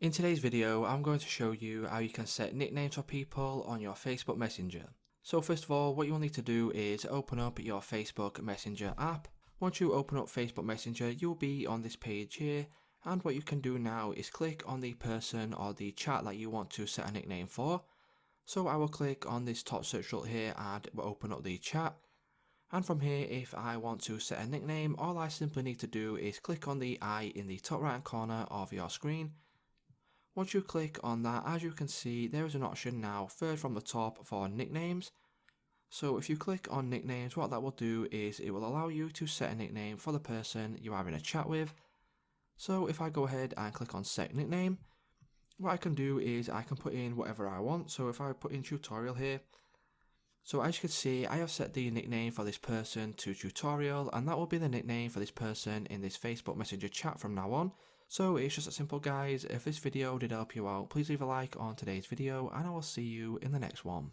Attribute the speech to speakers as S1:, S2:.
S1: In today's video, I'm going to show you how you can set nicknames for people on your Facebook Messenger. So first of all, what you will need to do is open up your Facebook Messenger app. Once you open up Facebook Messenger, you'll be on this page here, and what you can do now is click on the person or the chat that you want to set a nickname for. So I will click on this top search result here and we'll open up the chat. And from here, if I want to set a nickname, all I simply need to do is click on the eye in the top right hand corner of your screen. Once you click on that, as you can see, there is an option now third from the top for nicknames. So if you click on nicknames, what that will do is it will allow you to set a nickname for the person you are having a chat with. So if I go ahead and click on set nickname, what I can do is I can put in whatever I want. So if I put in tutorial here, so as you can see, I have set the nickname for this person to tutorial, and that will be the nickname for this person in this Facebook Messenger chat from now on. So it's just that simple, guys. If this video did help you out, please leave a like on today's video, and I will see you in the next one.